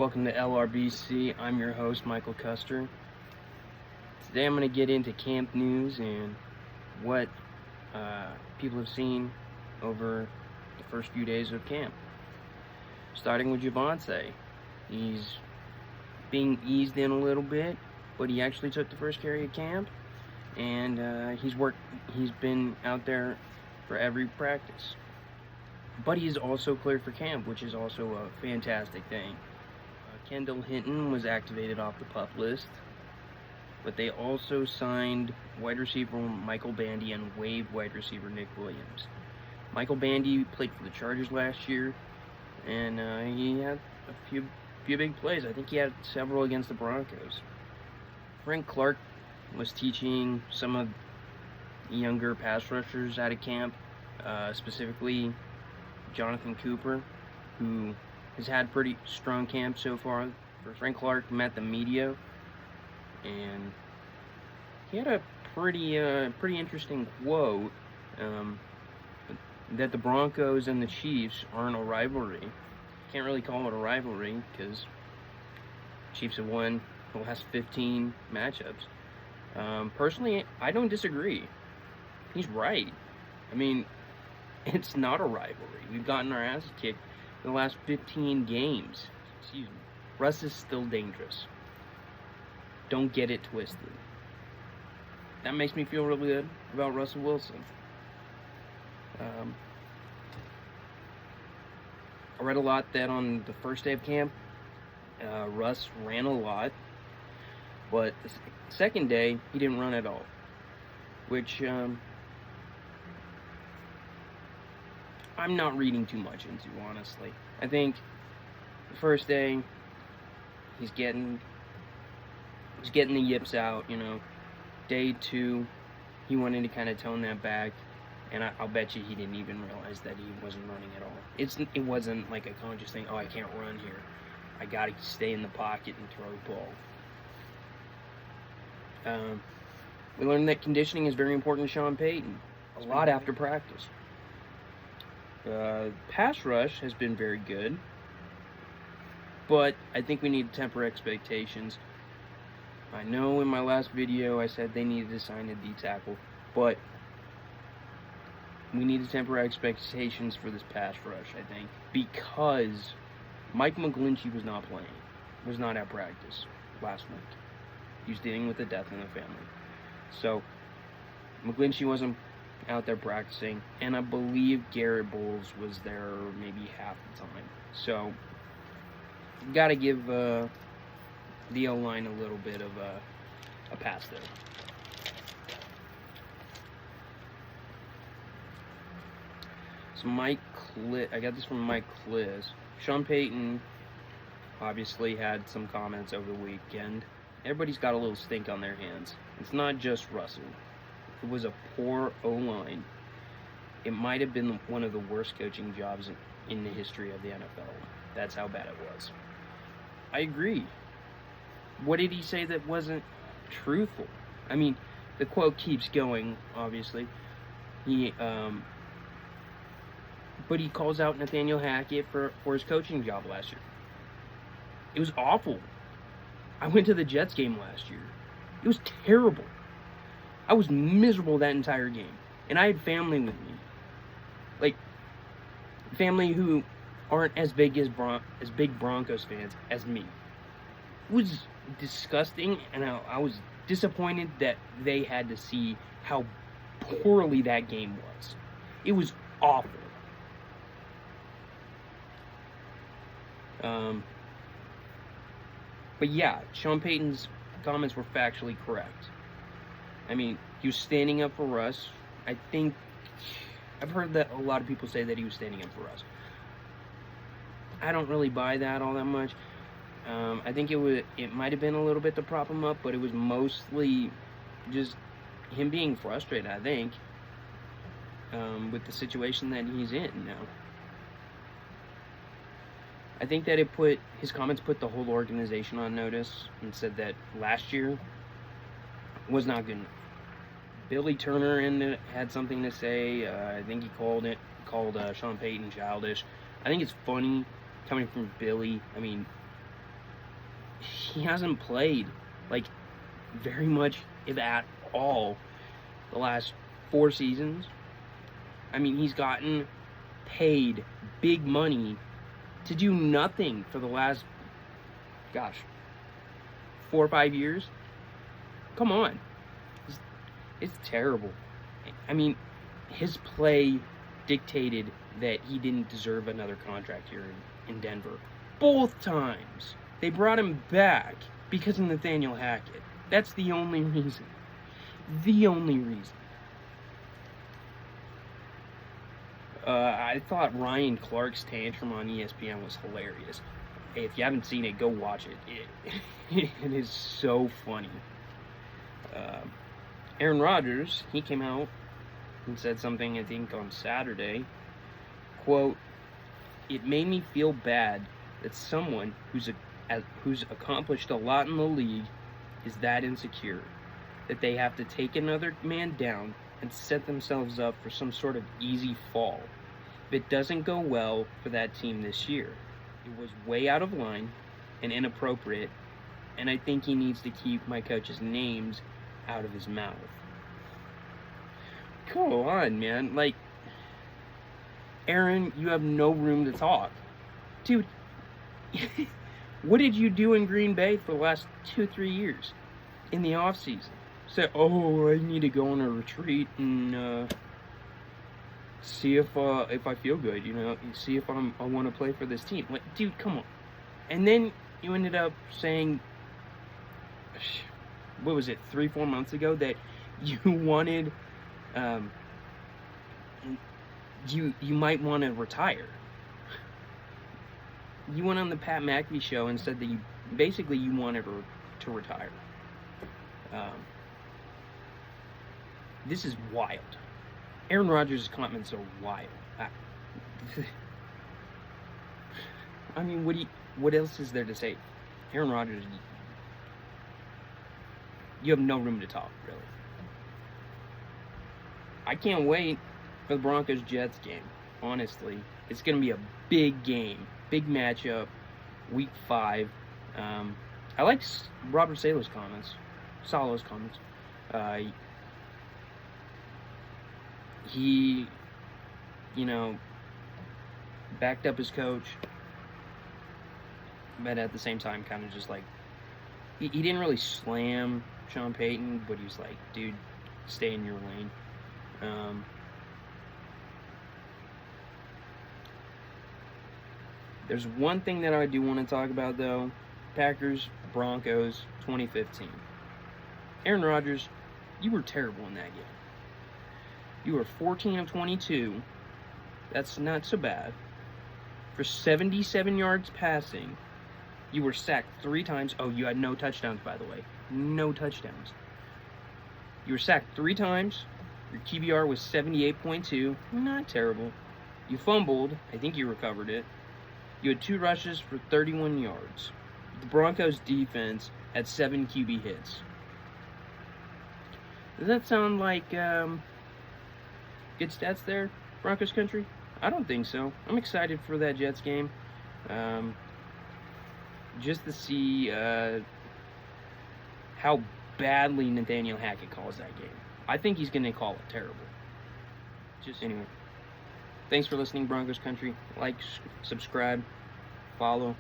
welcome to LRBC. I'm your host, Michael Custer. Today I'm going to get into camp news and what people have seen over the first few days of camp. Starting with Javonte. He's being eased in a little bit, but he actually took the first carry of camp, and he's been out there for every practice. But he's also cleared for camp, which is also a fantastic thing. Kendall Hinton was activated off the PUP list, but they also signed wide receiver Michael Bandy and waived wide receiver Nick Williams. Michael Bandy played for the Chargers last year, and he had a few big plays. I think he had several against the Broncos. Frank Clark was teaching some of the younger pass rushers out of camp, specifically Jonathan Cooper, who has had pretty strong camp so far. Frank Clark met the media, and he had a pretty interesting quote that the Broncos and the Chiefs aren't a rivalry. Can't really call it a rivalry because Chiefs have won the last 15 matchups. Personally, I don't disagree. He's right. I mean, it's not a rivalry. We've gotten our asses kicked in the last 15 games. Excuse me. Russ is still dangerous. Don't get it twisted. That makes me feel really good about Russell Wilson. I read a lot that on the first day of camp, Russ ran a lot, but the second day, he didn't run at all, which I'm not reading too much into, honestly. I think the first day, he's getting the yips out, you know. Day 2, he wanted to kind of tone that back, and I'll bet you he didn't even realize that he wasn't running at all. It wasn't like a conscious thing, oh, I can't run here. I got to stay in the pocket and throw the ball. We learned that conditioning is very important to Sean Payton, a lot after practice. Pass rush has been very good, but I think we need to temper expectations. I know in my last video I said they needed to sign a D tackle, but we need to temper expectations for this pass rush, I think, because Mike McGlinchey was not at practice last week. He was dealing with a death in the family. So, McGlinchey wasn't out there practicing, and I believe Garrett Bowles was there maybe half the time. So, got to give the O-line a little bit of a pass there. So I got this from Mike Kliss. Sean Payton obviously had some comments over the weekend. Everybody's got a little stink on their hands. It's not just Russell. It was a poor O-line. It might have been one of the worst coaching jobs in the history of the NFL. That's how bad it was. I agree. What did he say that wasn't truthful? I mean, the quote keeps going, obviously. But he calls out Nathaniel Hackett for his coaching job last year. It was awful. I went to the Jets game last year. It was terrible. I was miserable that entire game. And I had family with me. Like, family who aren't as big Broncos fans as me. It was disgusting, and I was disappointed that they had to see how poorly that game was. It was awful. But yeah, Sean Payton's comments were factually correct. I mean, he was standing up for Russ. I think I've heard that a lot of people say that he was standing up for Russ. I don't really buy that all that much. I think it might have been a little bit to prop him up, but it was mostly just him being frustrated, I think, with the situation that he's in now. I think that his comments put the whole organization on notice and said that last year was not good enough. Billy Turner had something to say. I think he called Sean Payton childish. I think it's funny coming from Billy. I mean, he hasn't played, like, very much, if at all, the last 4 seasons. I mean, he's gotten paid big money to do nothing for the last, gosh, 4 or 5 years. Come on. It's terrible. I mean, his play dictated that he didn't deserve another contract here in Denver. Both times. They brought him back because of Nathaniel Hackett. That's the only reason. The only reason. I thought Ryan Clark's tantrum on ESPN was hilarious. Hey, if you haven't seen it, go watch it. It is so funny. Aaron Rodgers, he came out and said something, I think, on Saturday. Quote, "It made me feel bad that someone who's accomplished a lot in the league is that insecure, that they have to take another man down and set themselves up for some sort of easy fall. If it doesn't go well for that team this year, it was way out of line and inappropriate, and I think he needs to keep my coach's names out of his mouth." Come on, man. Like, Aaron, you have no room to talk. Dude, what did you do in Green Bay for the last 2-3 years in the offseason? Say, oh, I need to go on a retreat and see if I feel good, see if I want to play for this team. Like, dude, come on. And then you ended up saying, what was it, 3-4 months ago, that you wanted, you might want to retire. You went on the Pat McAfee show and said that you wanted to retire. This is wild. Aaron Rodgers' comments are wild. I mean, what else is there to say? Aaron Rodgers, you have no room to talk, really. I can't wait for the Broncos-Jets game, honestly. It's going to be a big game, big matchup, week 5. I like Robert Saleh's comments. He, backed up his coach, but at the same time kind of just like, he didn't really slam Sean Payton, but he was like, dude, stay in your lane. There's one thing that I do want to talk about, though. Packers-Broncos 2015. Aaron Rodgers, you were terrible in that game. You were 14 of 22. That's not so bad. For 77 yards passing, you were sacked 3 times. Oh, you had no touchdowns, by the way. No touchdowns. You were sacked 3 times. Your QBR was 78.2. Not terrible. You fumbled. I think you recovered it. You had 2 rushes for 31 yards. The Broncos defense had 7 QB hits. Does that sound like good stats there, Broncos country? I don't think so. I'm excited for that Jets game. Just to see how badly Nathaniel Hackett calls that game. I think he's going to call it terrible. Anyway. Thanks for listening, Broncos country. Like, subscribe, follow.